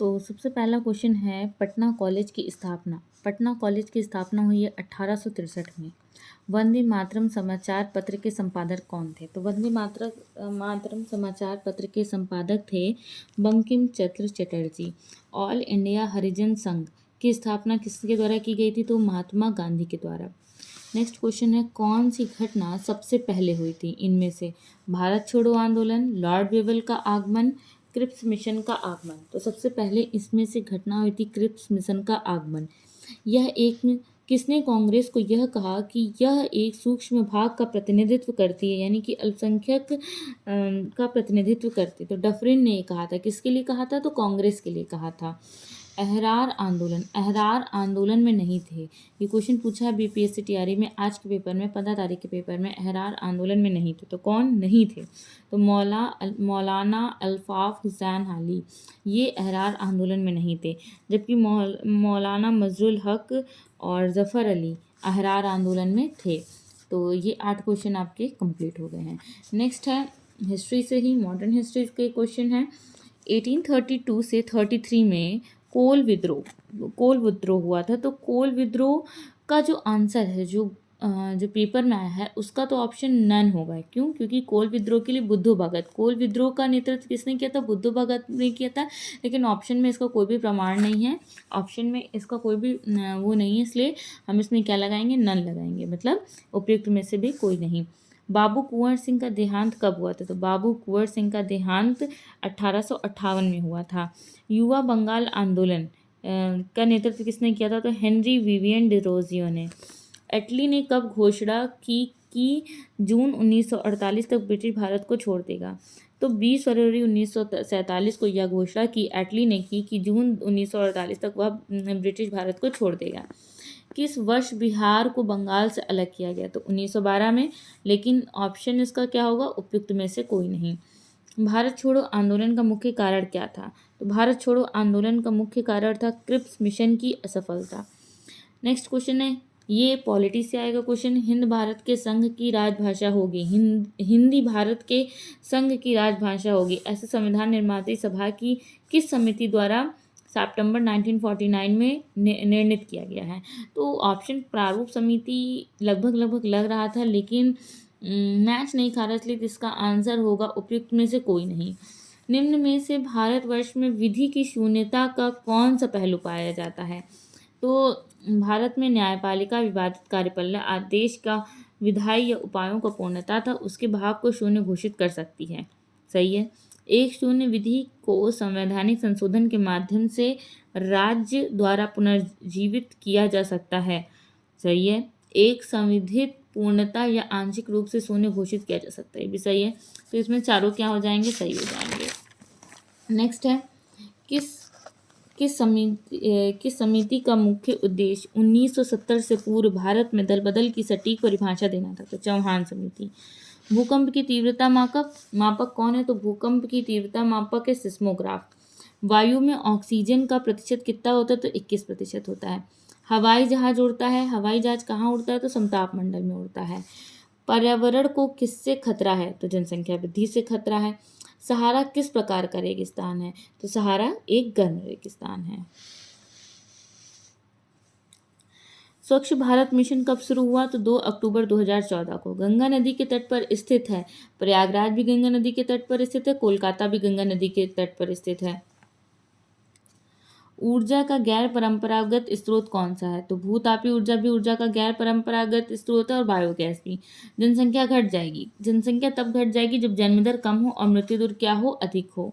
तो सबसे पहला क्वेश्चन है पटना कॉलेज की स्थापना। पटना कॉलेज की स्थापना हुई है 1863 में। वंदे मातरम समाचार पत्र के संपादक कौन थे? तो मातरम समाचार पत्र के संपादक थे बंकिम चंद्र चटर्जी। ऑल इंडिया हरिजन संघ की स्थापना किसके द्वारा की गई थी? तो महात्मा गांधी के द्वारा। नेक्स्ट क्वेश्चन है कौन सी घटना सबसे पहले हुई थी इनमें से? भारत छोड़ो आंदोलन, लॉर्ड वेवल का आगमन, क्रिप्स मिशन का आगमन। तो सबसे पहले इसमें से घटना हुई थी क्रिप्स मिशन का आगमन। यह एक किसने कांग्रेस को यह कहा कि यह एक सूक्ष्म भाग का प्रतिनिधित्व करती है, यानी कि अल्पसंख्यक का प्रतिनिधित्व करती है। तो डफरिन ने कहा था। किसके लिए कहा था? तो कांग्रेस के लिए कहा था। अहरार आंदोलन में नहीं थे। ये क्वेश्चन पूछा है बीपीएससी टीआरई में आज के पेपर में, 15 तारीख के पेपर में। अहरार आंदोलन में नहीं थे। तो कौन नहीं थे? तो मौलाना अल्ताफ हुसैन अली, ये अहरार आंदोलन में नहीं थे। जबकि मौलाना मजरुल हक और जफ़र अली अहरार आंदोलन में थे। तो ये 8 क्वेश्चन आपके कंप्लीट हो गए हैं। नेक्स्ट है हिस्ट्री से ही, मॉडर्न हिस्ट्री के क्वेश्चन है। 1832 से 33 में कोल विद्रोह हुआ था। तो कोल विद्रोह का जो आंसर है, जो पेपर में आया है, उसका तो ऑप्शन नन होगा। क्यों? क्योंकि कोल विद्रोह के लिए बुद्धू भगत, कोल विद्रोह का नेतृत्व किसने किया था? बुद्धू भगत ने किया था। लेकिन ऑप्शन में इसका कोई भी प्रमाण नहीं है, ऑप्शन में इसका कोई भी वो नहीं है, इसलिए हम इसमें क्या लगाएंगे? नन लगाएंगे, मतलब उपयुक्त में से भी कोई नहीं। बाबू कुंवर सिंह का देहांत कब हुआ था? तो बाबू कुंवर सिंह का देहांत 1858 में हुआ था। युवा बंगाल आंदोलन का नेतृत्व किसने किया था? तो हेनरी विवियन डिरोजियो ने। एटली ने कब घोषणा की कि जून 1948 तक ब्रिटिश भारत को छोड़ देगा? तो 20 फरवरी 1947 को यह घोषणा की एटली ने की कि जून 1948 तक वह ब्रिटिश भारत को छोड़ देगा। किस वर्ष बिहार को बंगाल से अलग किया गया? तो 1912 में। लेकिन ऑप्शन इसका क्या होगा? उपयुक्त में से कोई नहीं। भारत छोड़ो आंदोलन का मुख्य कारण क्या था? तो भारत छोड़ो आंदोलन का मुख्य कारण था क्रिप्स मिशन की असफलता। नेक्स्ट क्वेश्चन है, ये पॉलिटी से आएगा क्वेश्चन। हिंद भारत के संघ की राजभाषा होगी, हिंदी भारत के संघ की राजभाषा होगी, ऐसे संविधान निर्मात्री सभा की किस समिति द्वारा सितंबर 1949 में निर्णित किया गया है? तो ऑप्शन प्रारूप समिति लगभग लग रहा था, लेकिन मैच नहीं खा रहा, इसलिए इसका आंसर होगा उपयुक्त में से कोई नहीं। निम्न में से भारतवर्ष में विधि की शून्यता का कौन सा पहलू पाया जाता है? तो भारत में न्यायपालिका विवादित कार्यपालय आदेश का विधायी या उपायों का पूर्णता था उसके भाग को शून्य घोषित कर सकती है। सही है। एक शून्य विधि को संवैधानिक संशोधन के माध्यम से राज्य द्वारा पुनर्जीवित किया जा सकता है। सही है। एक संविधित पूर्णता या आंशिक रूप से शून्य घोषित किया जा सकता है, ये भी सही है। तो इसमें चारों क्या हो जाएंगे? सही हो जाएंगे। नेक्स्ट है किस समिति का मुख्य उद्देश्य 1970 से पूर्व भारत में दल बदल की सटीक परिभाषा देना था? तो चौहान समिति। भूकंप की तीव्रता मापक कौन है? तो भूकंप की तीव्रता मापक है सिस्मोग्राफ। वायु में ऑक्सीजन का प्रतिशत कितना होता है? तो 21% होता है। हवाई जहाज उड़ता है, हवाई जहाज कहाँ उड़ता है? तो समताप मंडल में उड़ता है। पर्यावरण को किससे खतरा है? तो जनसंख्या वृद्धि से खतरा है। सहारा किस प्रकार का रेगिस्तान है? तो सहारा एक गर्म रेगिस्तान है। स्वच्छ भारत मिशन कब शुरू हुआ? तो 2 अक्टूबर 2014 को। गंगा नदी के तट पर स्थित है। प्रयागराज भी गंगा नदी के तट पर स्थित है, कोलकाता भी गंगा नदी के तट पर स्थित है। ऊर्जा का गैर परंपरागत स्रोत कौन सा है? तो भूतापीय ऊर्जा भी ऊर्जा का गैर परंपरागत स्रोत है, और बायोगैस भी। जनसंख्या घट जाएगी। जनसंख्या तब घट जाएगी जब जन्म दर कम हो और मृत्यु दर क्या हो? अधिक हो।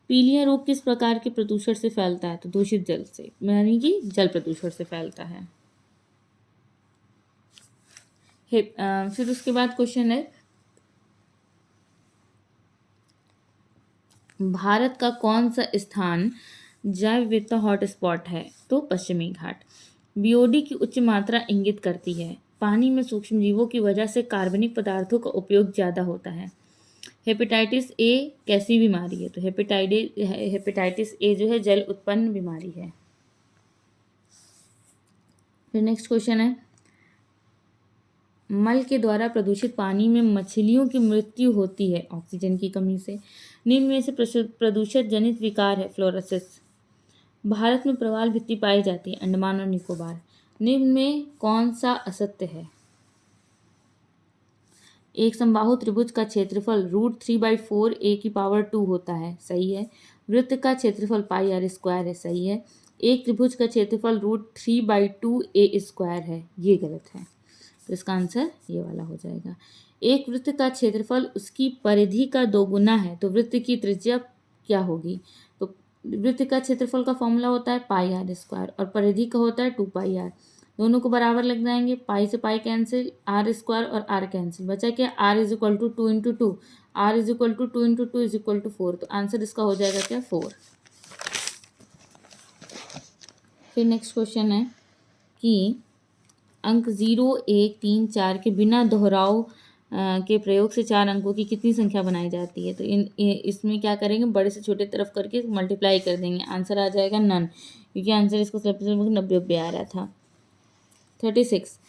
पीलिया रोग किस प्रकार के प्रदूषण से फैलता है? तो दूषित जल से, यानी कि जल प्रदूषण से फैलता है। फिर उसके बाद क्वेश्चन है, भारत का कौन सा स्थान जैव विविधता हॉटस्पॉट है? तो पश्चिमी घाट। बीओडी की उच्च मात्रा इंगित करती है पानी में सूक्ष्म जीवों की वजह से कार्बनिक पदार्थों का उपयोग ज़्यादा होता है। हेपेटाइटिस ए कैसी बीमारी है? तो हेपेटाइटिस ए जो है जल उत्पन्न बीमारी है। फिर नेक्स्ट क्वेश्चन है, मल के द्वारा प्रदूषित पानी में मछलियों की मृत्यु होती है ऑक्सीजन की कमी से। निम्न में से प्रदूषण जनित विकार है फ्लोरोसिस। भारत में प्रवाल भित्ति पाई जाती है अंडमान और निकोबार। निम्न में कौन सा असत्य है? एक समबाहु त्रिभुज का क्षेत्रफल √3/4 a⁴ होता है, सही है। वृत्त का क्षेत्रफल πr² है, सही है। एक त्रिभुज का क्षेत्रफल √3/2 a² है, ये गलत है। तो इसका आंसर ये वाला हो जाएगा। एक वृत्त का क्षेत्रफल उसकी परिधि का 2 गुना है, तो वृत्त की त्रिज्या क्या होगी? तो वृत्त का क्षेत्रफल का फॉर्मूला होता है πr² और परिधि का होता है 2πr। दोनों को बराबर लग जाएंगे, पाई से पाई कैंसिल, r² और r कैंसिल, बचा क्या? r = 2 × 2, r = 2 × 2 = 4। तो आंसर इसका हो जाएगा क्या? 4। फिर नेक्स्ट क्वेश्चन है कि अंक 0, 1, 3, 4 के बिना दोहराव के प्रयोग से 4 अंकों की कितनी संख्या बनाई जाती है? तो इसमें क्या करेंगे, बड़े से छोटे तरफ करके मल्टीप्लाई कर देंगे, आंसर आ जाएगा नन, क्योंकि आंसर इसको लगभग 90 आ रहा था। 36,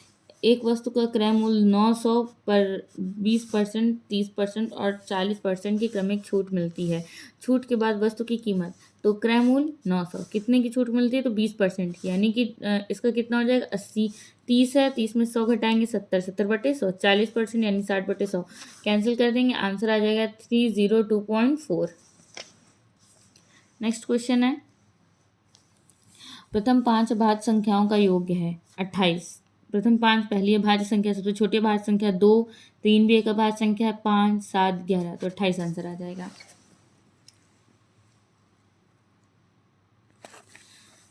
एक वस्तु का क्रय मूल्य 900 पर 20%, 30% और 40% की क्रमिक छूट मिलती है। छूट के बाद वस्तु की कीमत, तो क्रय मूल्य 900, कितने की छूट मिलती है? तो 20% की, यानी कि इसका कितना हो जाएगा? 80। 30 है, 30 में 100 घटाएंगे 70, 70/100, 40% यानी 60/100, कैंसिल कर देंगे, आंसर आ जाएगा 302.4। नेक्स्ट क्वेश्चन है, प्रथम 5 अभाज्य संख्याओं का योग है 28। प्रथम 5 पहली अभाज्य संख्या, सबसे छोटी अभाज्य संख्या 2, 3 भी एक अभाज्य संख्या है, 5, 7, 11, तो 28 आंसर आ जाएगा।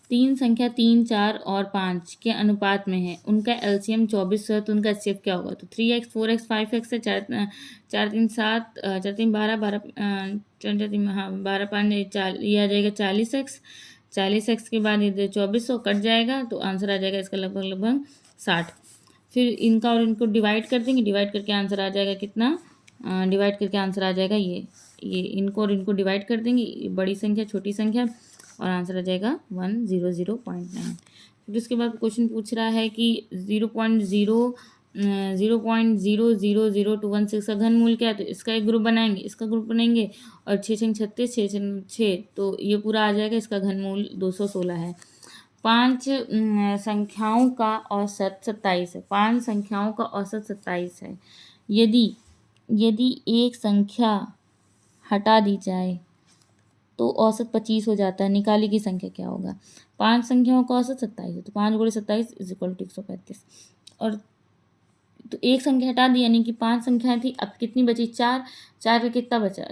3 संख्या 3, 4 और 5 के अनुपात में है, उनका एलसीएम 24 है, तो उनका एचसीएफ क्या होगा? तो 3x, 4x, 5x है, 4, 3, 7, 4, 3, 12, 12, हाँ 12, 5, ये आ जाएगा 40x। 40x के बाद इधर 2400 कट जाएगा, तो आंसर आ जाएगा इसका लगभग 60। फिर इनका और इनको डिवाइड कर देंगे, डिवाइड करके आंसर आ जाएगा कितना? डिवाइड करके आंसर आ जाएगा ये इनको और इनको डिवाइड कर देंगे, बड़ी संख्या छोटी संख्या, और आंसर आ जाएगा 100.9। फिर उसके बाद क्वेश्चन पूछ रहा है कि 0.0000216 का घनमूल क्या है? तो इसका एक ग्रुप बनाएंगे, इसका ग्रुप बनाएंगे, और 6 × 36, 6 × 6, तो ये पूरा आ जाएगा, इसका घनमूल 216 है। 5 संख्याओं का औसत 27 है। 5 संख्याओं का औसत 27 है। यदि एक संख्या हटा दी जाए तो औसत 25 हो जाता है, निकाली की संख्या क्या होगा? 5 संख्याओं का औसत 27 है, तो 5 × 27 = 135। और तो एक संख्या हटा दी, यानी कि 5 संख्याएं थी, अब कितनी बची? 4। 4 का कितना बचा?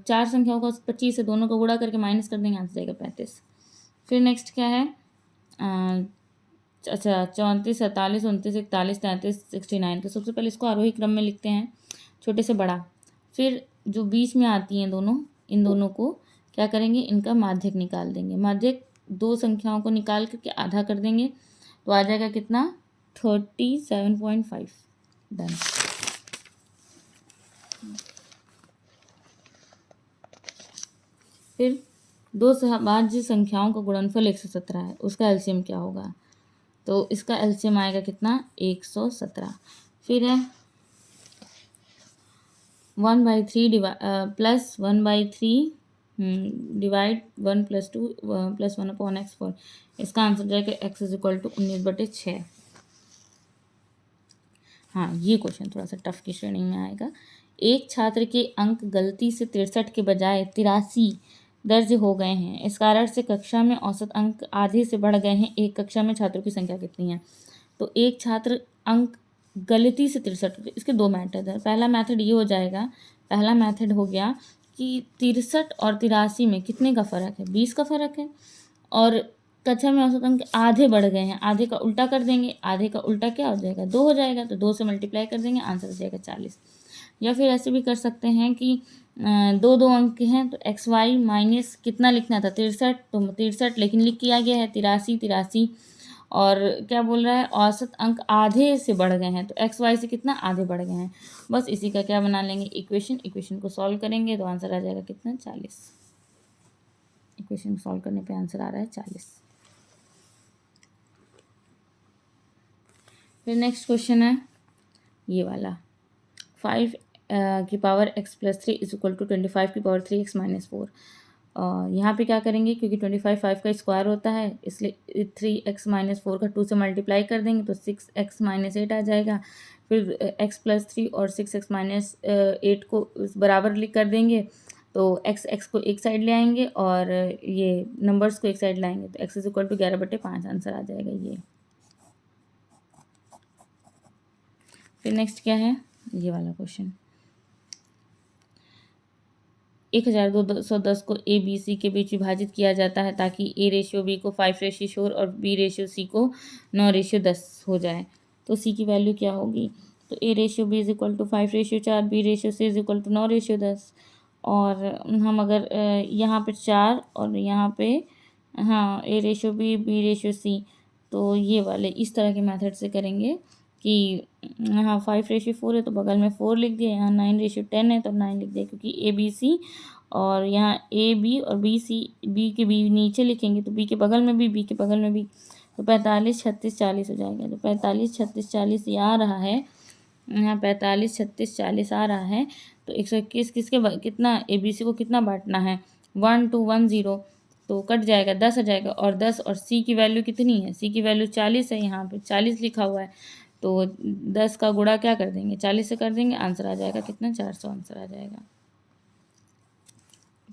4 संख्याओं का औसत 25 है, दोनों को गुणा करके माइनस कर देंगे, आंसर जाएगा 35। फिर नेक्स्ट क्या है? अच्छा 34, 47, 29, 41, 33, 69। तो सबसे पहले इसको आरोही क्रम में लिखते हैं, छोटे से बड़ा। फिर जो बीच में आती हैं दोनों, इन दोनों को क्या करेंगे? इनका माध्यक निकाल देंगे। माध्यक 2 संख्याओं को निकाल करके आधा कर देंगे, तो आ जाएगा कितना? 37.5। डन। फिर 2 सहभाज्य संख्याओं का गुणनफल 117 है, उसका एलसीएम क्या होगा? तो इसका एलसीएम आएगा कितना? 117। फिर है 1/3 प्लस 1/3 डिवाइड 1 + 2 + 1/x4, इसका आंसर जाएगा x = 19/6। हाँ, ये क्वेश्चन थोड़ा सा टफ की श्रेणी में आएगा। एक छात्र के अंक गलती से 63 के बजाय 83 दर्ज हो गए हैं, इस कारण से कक्षा में औसत अंक आधे से बढ़ गए हैं। एक कक्षा में छात्रों की संख्या कितनी है? तो एक छात्र अंक गलती से 63, इसके 2 मेथड है। पहला मेथड ये हो जाएगा, पहला मेथड हो गया कि 63 और 83 में कितने का फ़र्क है? 20 का फ़र्क है, और कक्षा में औसत अंक आधे बढ़ गए हैं, आधे का उल्टा कर देंगे, आधे का उल्टा क्या हो जाएगा? 2 हो जाएगा, तो 2 से मल्टीप्लाई कर देंगे, आंसर हो जाएगा 40। या फिर ऐसे भी कर सकते हैं कि 2 अंक हैं, तो xy माइनस कितना लिखना था? 63, तो 63, लेकिन लिख किया गया है 83, और क्या बोल रहा है? औसत अंक आधे से बढ़ गए हैं, तो xy से कितना? आधे बढ़ गए हैं। बस इसी का क्या बना लेंगे? इक्वेशन को सॉल्व करेंगे, तो आंसर आ जाएगा कितना? 40। इक्वेशन सॉल्व करने पे आंसर आ रहा है 40। फिर नेक्स्ट क्वेश्चन है, ये वाला 5 की power x plus 3 is equal to 25 की पावर 3x माइनस 4। यहाँ पे क्या करेंगे, क्योंकि 25 5 का स्क्वायर होता है, इसलिए 3x माइनस 4 का 2 से मल्टीप्लाई कर देंगे तो 6x माइनस 8 आ जाएगा। फिर x प्लस 3 और 6x माइनस 8 को बराबर लिख कर देंगे, तो x को एक साइड ले आएंगे और ये नंबर्स को एक साइड लाएंगे, तो x is equal to 11/5 answer आ जाएगा ये। फिर नेक्स्ट क्या है, ये वाला क्वेश्चन 1210 को ए बी सी के बीच विभाजित किया जाता है ताकि ए रेशियो बी को 5:4 और बी रेशियो सी को 9:10 हो जाए। तो सी की वैल्यू क्या होगी, तो A ratio B is equal to 5:4, B ratio C is equal to 9:10। और हम अगर यहाँ पे 4 और यहाँ पे हाँ A ratio B ratio C, तो ये वाले इस तरह के मेथड से करेंगे कि यहाँ 5:4 है तो बगल में 4 लिख दिया, यहाँ 9:10 है तो 9 लिख दिया, क्योंकि ए बी सी और यहाँ ए बी और बी सी, बी के बी नीचे लिखेंगे तो बी के बगल में बी के बगल में बी, तो 45 36 40 हो जाएगा। तो 45 36 40 ये आ रहा है, यहाँ 45 36 40 आ रहा है। तो 121 कितना ए बी सी को कितना बांटना है, 1 2 1 0, तो कट जाएगा 10 आ जाएगा। और 10 और सी की वैल्यू कितनी है, सी की वैल्यू 40 है, यहाँ पे 40 लिखा हुआ है, तो 10 का गुणा क्या कर देंगे, 40 से कर देंगे, आंसर आ जाएगा कितना, 400 आंसर आ जाएगा।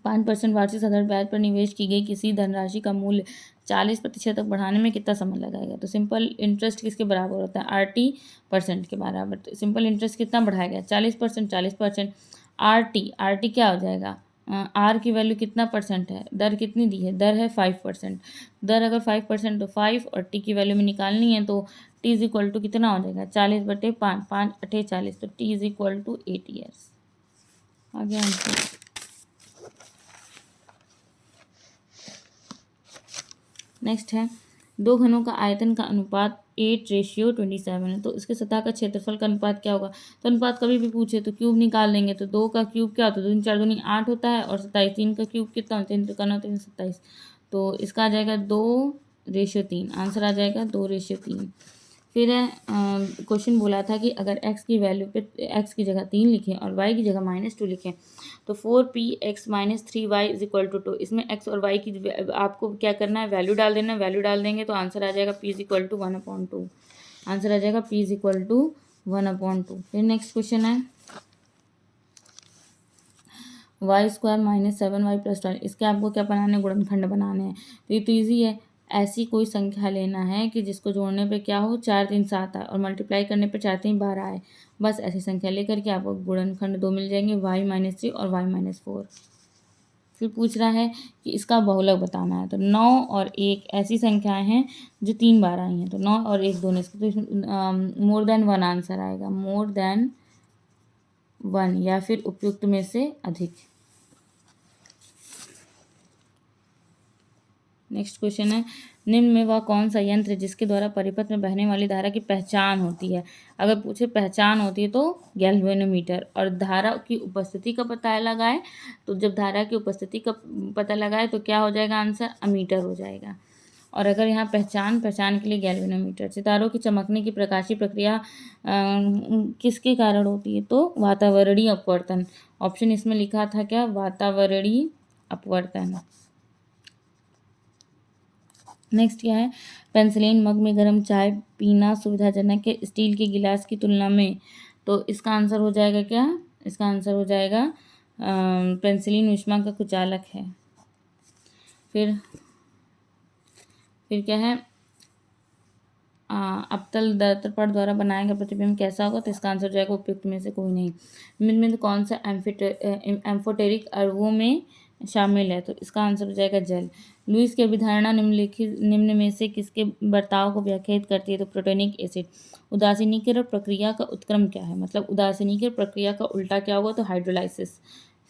5% वार्षिक साधारण ब्याज पर निवेश की गई किसी धनराशि का मूल्य 40% तक बढ़ाने में कितना समय लगाएगा। तो सिंपल इंटरेस्ट किसके बराबर होता है, RT% के बराबर। तो सिंपल इंटरेस्ट कितना बढ़ाया गया, 40%, 40%। RT क्या हो जाएगा, आर की वैल्यू कितना परसेंट है, दर कितनी दी है, दर है 5%। दर अगर 5% तो 5 और टी की वैल्यू में निकालनी है, तो टी इज इक्वल टू कितना हो जाएगा, 40/5, 5 8 40, तो T is equal to 8 years. आगे आंसर नेक्स्ट है, दो घनों का आयतन का अनुपात 8:27 है, तो इसके सतह का क्षेत्रफल का अनुपात क्या होगा। तो अनुपात कभी भी पूछे तो क्यूब निकाल लेंगे, तो 2 का क्यूब क्या होता है, 2 3 4 दूनी 8 होता है, और 27, 3 का क्यूब कितना होता है, 3 3 होता है 27, तो इसका आ जाएगा 2:3, आंसर आ जाएगा 2:3। फिर क्वेश्चन बोला था कि अगर x की वैल्यू पे x की जगह 3 लिखें और y की जगह -2 लिखें, तो 4px minus 3y is equal to 2। इसमें x और y की आपको क्या करना है, वैल्यू डाल देना, वैल्यू डाल देंगे तो आंसर आ जाएगा p is equal to 1/2, answer आ जाएगा p इज इक्वल टू 1/2। फिर नेक्स्ट क्वेश्चन है y² माइनस 7y प्लस 12, इसके आपको क्या बनाने हैं, गुणनखंड बनाने हैं। तो ये तो ईजी है, ऐसी कोई संख्या लेना है कि जिसको जोड़ने पे क्या हो, 4 3 7 आए और मल्टीप्लाई करने पे 4 3 12 आए, बस ऐसी संख्या लेकर के आपको गुणनखंड 2 मिल जाएंगे, y-3 और y-4। फिर पूछ रहा है कि इसका बहुलक बताना है, तो 9 और 1 ऐसी संख्याएं हैं जो 3 बार आई हैं, तो 9 और 1 दोनों इसके, तो इसमें मोर देन 1 आंसर आएगा, मोर देन 1 या फिर उपयुक्त में से अधिक। नेक्स्ट क्वेश्चन है, निम्न में वह कौन सा यंत्र है जिसके द्वारा परिपथ में बहने वाली धारा की पहचान होती है। अगर पूछे पहचान होती है तो गैल्वेनोमीटर। और धारा की उपस्थिति का पता लगाए, तो जब धारा की उपस्थिति का पता लगाए तो क्या हो जाएगा आंसर, अमीटर हो जाएगा। और अगर यहाँ पहचान के लिए गैल्वेनोमीटर। सितारों की चमकने की प्रकाशीय प्रक्रिया किसके कारण होती है, तो वातावरणीय अपवर्तन। ऑप्शन इसमें लिखा था क्या, वातावरणीय अपवर्तन। नेक्स्ट क्या है, पेंसिलिन मग में गर्म चाय पीना सुविधाजनक है स्टील के गिलास की तुलना में, तो इसका आंसर हो जाएगा क्या, इसका आंसर हो जाएगा पेंसिलिन ऊष्मा का कुचालक है। फिर क्या है, अवतल दर्पण द्वारा बनाया गया प्रतिबिंब कैसा होगा, तो इसका आंसर हो जाएगा उपयुक्त में से कोई नहीं। निम्न में कौन सा एम्फोटेरिक अणुओं में शामिल है, तो इसका आंसर हो जाएगा जल। लुईस की अभिधारणा निम्न में से किसके बर्ताव को व्याख्यायित करती है, तो प्रोटोनिक एसिड। उदासीनीकरण प्रक्रिया का उत्क्रम क्या है, मतलब उदासीनीकरण प्रक्रिया का उल्टा क्या होगा, तो हाइड्रोलाइसिस।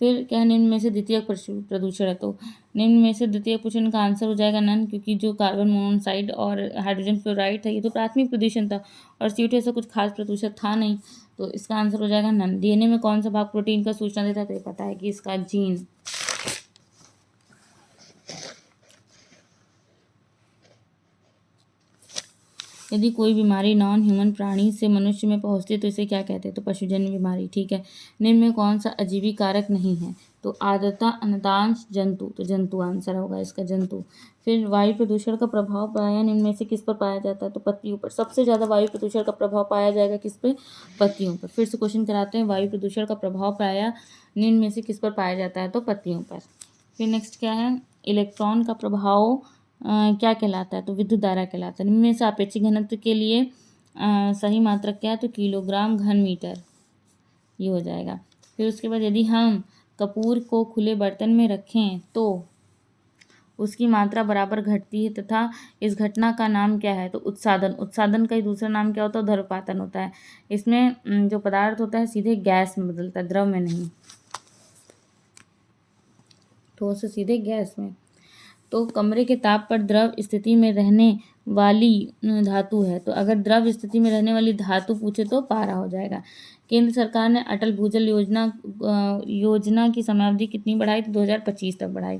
फिर क्या है, निम्न में से द्वितीय प्रदूषण है, तो निम्न में से द्वितीय प्रदूषण का आंसर हो जाएगा नन, क्योंकि जो कार्बन मोनोऑक्साइड और हाइड्रोजन फ्लोराइड था ये तो प्राथमिक प्रदूषण था, और CO2 ऐसा कुछ खास प्रदूषण था नहीं, तो इसका आंसर हो जाएगा नन। DNA में कौन सा भाग प्रोटीन का सूचना देता है, तो ये पता है कि इसका जीन। यदि कोई बीमारी नॉन ह्यूमन प्राणी से मनुष्य में पहुंचती है तो इसे क्या कहते हैं? तो पशुजन्य बीमारी। ठीक है। निम्न में कौन सा अजीवी कारक नहीं है? तो आर्द्रता, अनदांश, जंतु। तो जंतु आंसर होगा इसका, जंतु। फिर वायु प्रदूषण का प्रभाव प्रायः निम्न में से किस पर पाया जाता है? तो पत्तियों पर। सबसे ज़्यादा वायु प्रदूषण का प्रभाव पाया जाएगा किस पे? पत्तियों पर। फिर से क्वेश्चन कराते हैं, वायु प्रदूषण का प्रभाव प्रायः निम्न में से किस पर पाया जाता है? तो पत्तियों पर। फिर नेक्स्ट क्या है? इलेक्ट्रॉन का प्रभाव क्या कहलाता है? तो विद्युत धारा कहलाता है। निम्न में से आपेक्षिक घनत्व के लिए सही मात्रक क्या है? तो किलोग्राम घन मीटर, ये हो जाएगा। फिर उसके बाद यदि हम कपूर को खुले बर्तन में रखें तो उसकी मात्रा बराबर घटती है तथा इस घटना का नाम क्या है? तो उत्सादन। उत्सादन का ही दूसरा नाम क्या होता है? ध्रुवपातन होता है। इसमें जो पदार्थ होता है सीधे गैस में बदलता है, द्रव में नहीं, ठोस से सीधे गैस में। तो कमरे के ताप पर द्रव स्थिति में रहने वाली धातु है। तो अगर द्रव स्थिति में रहने वाली धातु पूछे तो पारा हो जाएगा। केंद्र सरकार ने अटल भूजल योजना की समयावधि कितनी बढ़ाई? तो 2025 तक बढ़ाई।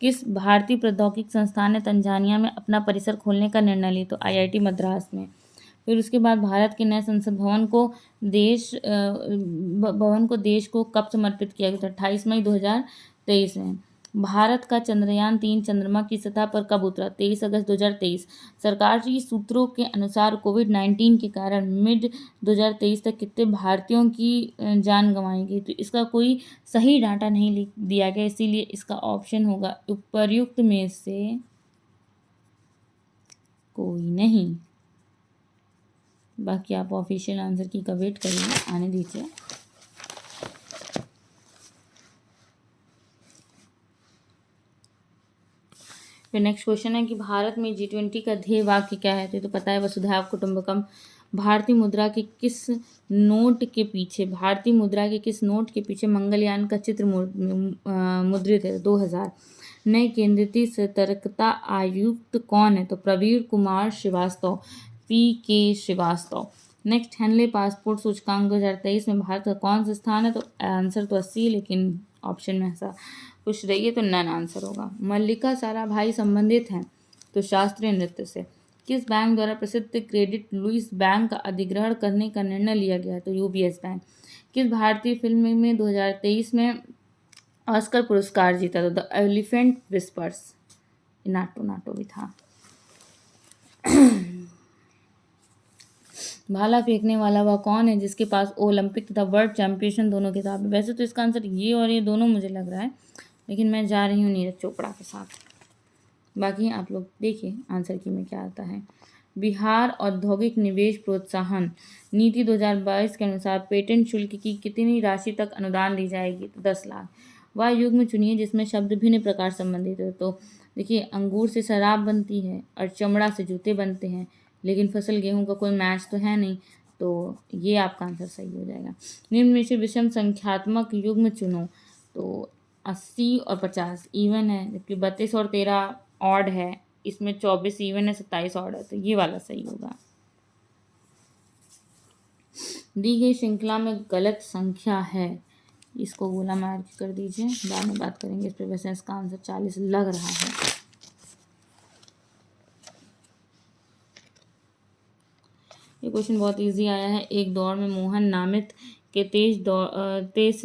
किस भारतीय प्रौद्योगिकी संस्थान ने तंजानिया में अपना परिसर खोलने का निर्णय लिया? तो IIT मद्रास में। फिर उसके बाद भारत के नए संसद भवन को देश को कब समर्पित किया गया था? 28 मई 2023 में। भारत का चंद्रयान 3 चंद्रमा की सतह पर कब उतरा? 23 अगस्त 2023। सरकारी सूत्रों के अनुसार कोविड-19 के कारण मिड 2023 तक कितने भारतीयों की जान गंवाई गई? तो इसका कोई सही डाटा नहीं दिया गया, इसीलिए इसका ऑप्शन होगा उपर्युक्त में से कोई नहीं। बाकी आप ऑफिशियल आंसर की का वेट करिए, आने दीजिए। फिर नेक्स्ट क्वेश्चन है कि भारत में G20 का ध्येय वाक्य क्या है? तो पता है, वसुधैव कुटुंबकम। भारतीय मुद्रा के किस नोट के पीछे मंगलयान का चित्र मुद्रित है? 2000। नए केंद्रीय सतर्कता आयुक्त कौन है? तो Praveen Kumar Shrivastava, PK Shrivastava. Next, Henley passport सूचकांक 2023 में भारत का कौन सा स्थान है? तो आंसर तो 80, लेकिन ऑप्शन में ऐसा कुछ रहिए तो नन आंसर होगा। मल्लिका साराभाई संबंधित हैं तो शास्त्रीय नृत्य से। किस बैंक द्वारा प्रसिद्ध क्रेडिट लुइस बैंक का अधिग्रहण करने का निर्णय लिया गया? तो UBS बैंक। किस भारतीय फिल्म में 2023 में ऑस्कर पुरस्कार जीता? तो द एलिफेंट विस्पर्स। नाटो भी था। भाला फेंकने वाला वह कौन है जिसके पास ओलंपिक तथा वर्ल्ड चैंपियनशिप दोनों किताब है? वैसे तो इसका आंसर ये और ये दोनों मुझे लग रहा है, लेकिन मैं जा रही हूँ नीरज चोपड़ा के साथ। बाकी आप लोग देखिए आंसर की में क्या आता है। बिहार औद्योगिक निवेश प्रोत्साहन नीति 2022 के अनुसार पेटेंट शुल्क की कितनी राशि तक अनुदान दी जाएगी? तो 10 लाख। वह युग्म चुनिए जिसमें शब्द भिन्न प्रकार संबंधित है। तो देखिए, अंगूर से शराब बनती है और चमड़ा से जूते बनते हैं, लेकिन फसल गेहूं का कोई मैच तो है नहीं, तो ये आपका आंसर सही हो जाएगा। निम्न में से विषम संख्यात्मक युग्म चुनो। तो 80 और 50 इवन है, जबकि 32 और 13 ऑड है। इसमें 24 इवन है, 27 ऑड है, तो ये वाला सही होगा। दी गई श्रृंखला में गलत संख्या है, इसको गोला मार के कर दीजिए, बाद में बात करेंगे इस पर। वैसे इसका आंसर 40 लग रहा है। ये क्वेश्चन बहुत इजी आया है। एक दौड़ में मोहन नामित के तेज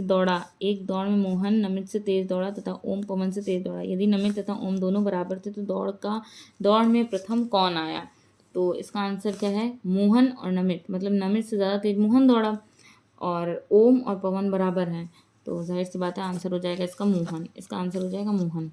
दौड़ा। एक दौड़ में मोहन नमित से तेज दौड़ा तथा ओम पवन से तेज दौड़ा। यदि नमित तथा ओम दोनों बराबर थे तो दौड़ में प्रथम कौन आया? तो इसका आंसर क्या है? मोहन और नमित, मतलब नमित से ज़्यादा तेज मोहन दौड़ा और ओम और पवन बराबर हैं, तो जाहिर सी बात है आंसर हो जाएगा इसका मोहन। इसका आंसर हो जाएगा मोहन।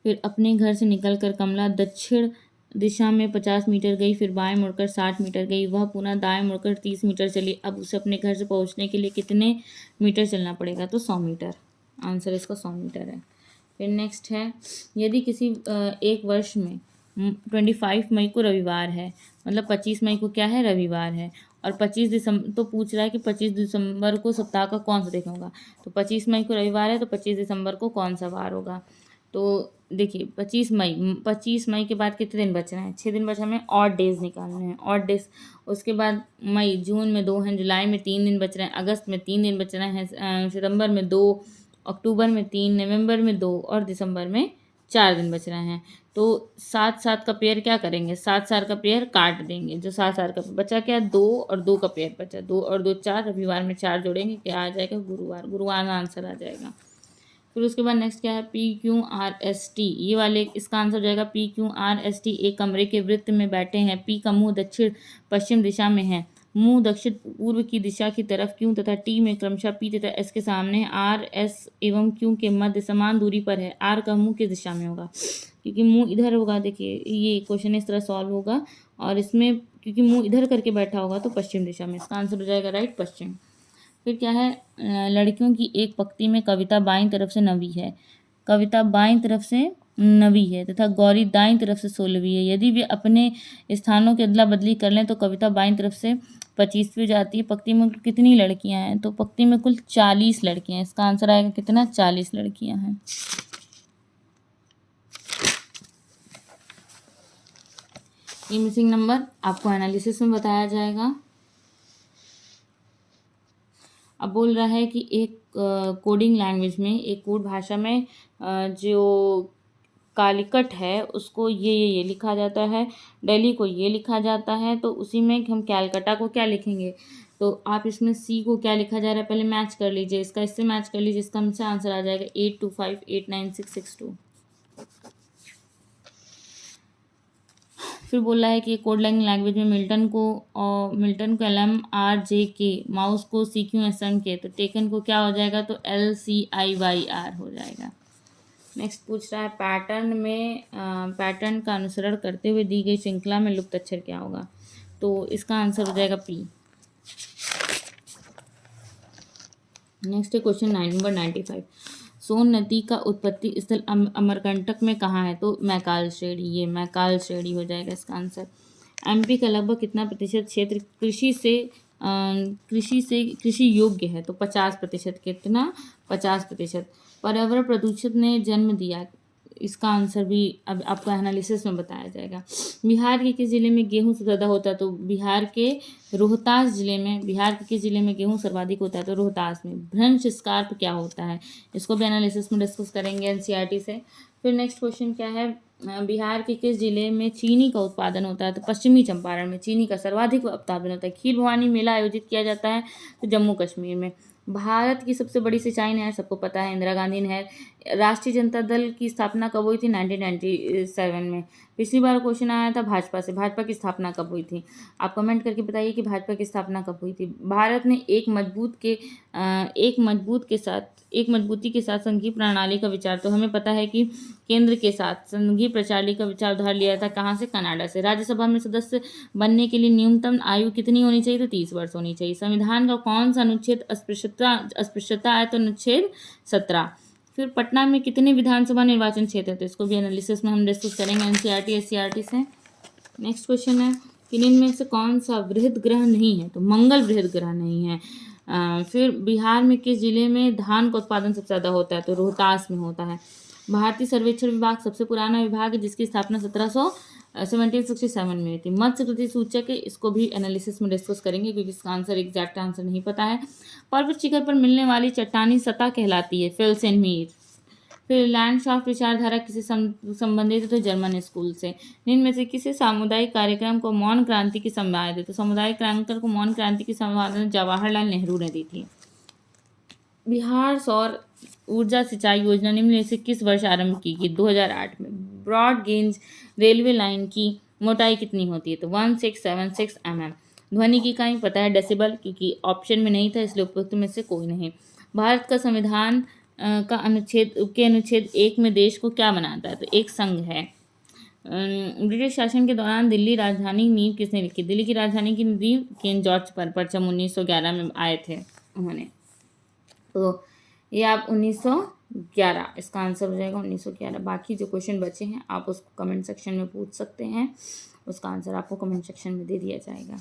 फिर अपने घर से निकलकर कमला दक्षिण दिशा में 50 मीटर गई, फिर बाएं मुड़कर 60 मीटर गई। वह पुनः दाएं मुड़कर 30 मीटर चली। अब उसे अपने घर से पहुंचने के लिए कितने मीटर चलना पड़ेगा? तो 100 मीटर। आंसर इसका 100 मीटर है। फिर नेक्स्ट है, यदि किसी एक वर्ष में 25 मई को रविवार है, मतलब 25 मई को क्या है? रविवार है, और 25 दिसंबर, तो पूछ रहा है कि 25 दिसंबर को सप्ताह का कौन सा दिन होगा? तो 25 मई को रविवार है, तो 25 दिसंबर को कौन सा वार होगा? तो देखिए 25 मई के बाद कितने दिन बच रहे हैं? 6 दिन बचे, हमें ऑड डेज निकालने हैं, ऑड डेज। उसके बाद मई, जून में 2 हैं, जुलाई में 3 दिन बच रहे हैं, अगस्त में 3 दिन बच रहे हैं, सितंबर में 2, अक्टूबर में 3, नवंबर में 2 और दिसंबर में 4 दिन बच रहे हैं, तो 7 का पेयर क्या करेंगे, 7 का पेयर काट देंगे, जो 7 का बचा क्या, 2 और 2 का पेयर बचा, 2 और 2 4, रविवार में 4 जोड़ेंगे, क्या आ जाएगा, गुरुवार, गुरुवार का आंसर आ जाएगा। फिर उसके बाद नेक्स्ट क्या है, PQRST, ये वाले इसका आंसर जाएगा PQRST। एक कमरे के वृत्त में बैठे हैं, P का मुंह दक्षिण पश्चिम दिशा में है, मुंह दक्षिण पूर्व की दिशा की तरफ Q तथा T में क्रमशः P तथा S के सामने R S एवं Q के मध्य समान दूरी पर है। R का मुंह किस दिशा में होगा, क्योंकि मुंह इधर होगा, देखिए ये क्वेश्चन इस तरह सॉल्व होगा, और इसमें क्योंकि मुंह इधर करके बैठा होगा तो पश्चिम दिशा में, इसका आंसर हो जाएगा राइट, पश्चिम। फिर क्या है, लड़कियों की एक पंक्ति में कविता बाईं तरफ से 9वीं है, कविता बाईं तरफ से 9वीं है तथा गौरी दाईं तरफ से 16वीं है। यदि वे अपने स्थानों की अदला बदली कर लें तो कविता बाईं तरफ से 25वीं जाती है। पंक्ति में कितनी लड़कियां हैं, तो पंक्ति में कुल 40 लड़कियां हैं, इसका आंसर आएगा कितना, 40 लड़कियां हैं। ये मिसिंग नंबर आपको एनालिसिस में बताया जाएगा। अब बोल रहा है कि एक कोडिंग लैंग्वेज में, एक कोड भाषा में जो कालिकट है उसको ये लिखा जाता है, दिल्ली को ये लिखा जाता है, तो उसी में हम कैलकाटा को क्या लिखेंगे, तो आप इसमें सी को क्या लिखा जा रहा है पहले मैच कर लीजिए, इसका इससे मैच कर लीजिए, इसका हमसे आंसर आ जाएगा 82589662। फिर बोला है कि कोड लैंग्वेज में मिल्टन को LMRJK, माउस को CQSMK, तो टेकन को क्या हो जाएगा, तो LCIYR हो जाएगा। नेक्स्ट पूछ रहा है पैटर्न का अनुसरण करते हुए दी गई श्रृंखला में लुप्त अक्षर क्या होगा, तो इसका आंसर हो जाएगा P। नेक्स्ट है क्वेश्चन नंबर 95, सोन नदी का उत्पत्ति स्थल अमरकंटक में कहाँ है, तो मैकाल श्रेणी, ये मैकाल श्रेणी हो जाएगा इसका आंसर। MP का लगभग कितना प्रतिशत क्षेत्र कृषि योग्य है, तो 50%, कितना, 50%। पर्यावरण प्रदूषण ने जन्म दिया, इसका आंसर भी अब आपको एनालिसिस में बताया जाएगा। बिहार के किस जिले में गेहूं से ज़्यादा होता है, तो बिहार के रोहतास जिले में, बिहार के किस जिले में गेहूं सर्वाधिक होता है, तो रोहतास में। भ्रंश स्कार्प क्या होता है, इसको भी एनालिसिस में डिस्कस करेंगे NCERT से। फिर नेक्स्ट क्वेश्चन क्या है, बिहार के किस जिले में चीनी का उत्पादन होता है, तो पश्चिमी चंपारण में चीनी का सर्वाधिक उत्पादन होता है। खीर भवानी मेला आयोजित किया जाता है, तो जम्मू कश्मीर में। भारत की सबसे बड़ी सिंचाई नहर सबको पता है, इंदिरा गांधी नहर। राष्ट्रीय जनता दल की स्थापना कब हुई थी, 1997 में। पिछली बार क्वेश्चन आया था भाजपा से, भाजपा की स्थापना कब हुई थी, आप कमेंट करके बताइए कि भाजपा की स्थापना कब हुई थी। भारत ने एक मजबूती के साथ संघीय प्रणाली का विचार, तो हमें पता है कि केंद्र के साथ संघीय प्रणाली का विचार उधार लिया था, कहाँ से, कनाडा से। राज्यसभा में सदस्य बनने के लिए न्यूनतम आयु कितनी होनी चाहिए, तो 30 वर्ष होनी चाहिए। संविधान का कौन सा अनुच्छेद अस्पृश्यता है, तो अनुच्छेद 17। फिर पटना में कितने विधानसभा निर्वाचन क्षेत्र है, तो इसको भी एनालिसिस में हम डिस्कस करेंगे NCERT SCERT से। नेक्स्ट क्वेश्चन है कि निम्न में से कौन सा वृहद ग्रह नहीं है, तो मंगल वृहद ग्रह नहीं है। फिर बिहार में किस जिले में धान का उत्पादन सबसे ज़्यादा होता है, तो रोहतास में होता है। भारतीय सर्वेक्षण विभाग सबसे पुराना विभाग है, जिसकी स्थापना 1767 में हुई थी। मत्स्य कृषि सूचक है, इसको भी एनालिसिस में डिस्कस करेंगे क्योंकि इसका आंसर एग्जैक्ट आंसर नहीं पता है। पर्वत शिखर पर मिलने वाली चट्टानी सतह कहलाती है, फेल्सेनमीर। फिर लैंडशाफ्ट विचारधारा किसे संबंधित है, तो जर्मन स्कूल से। निम्न में से किसी सामुदायिक कार्यक्रम को मौन क्रांति की संवाद दी, तो सामुदायिक कार्यक्रम को मौन क्रांति की संवाद जवाहरलाल नेहरू ने दी थी। बिहार सौर ऊर्जा सिंचाई योजना निम्न में से किस वर्ष आरंभ की गई, 2008 में। ब्रॉड गेज रेलवे लाइन की मोटाई कितनी होती है, तो 1676 mm। ध्वनि की इकाई पता है, डेसिबल, क्योंकि ऑप्शन में नहीं था इसलिए उपयुक्त में से कोई नहीं। भारत का संविधान का अनुच्छेद 1 में देश को क्या बनाता है, तो एक संघ है। ब्रिटिश शासन के दौरान दिल्ली राजधानी नींव किसने लिखी, दिल्ली की राजधानी की नींव किंग जॉर्ज परचम 1911 में आए थे उन्होंने, तो ये आप 1911, इसका आंसर हो जाएगा 1911। बाकी जो क्वेश्चन बचे हैं आप उसको कमेंट सेक्शन में पूछ सकते हैं, उसका आंसर आपको कमेंट सेक्शन में दे दिया जाएगा।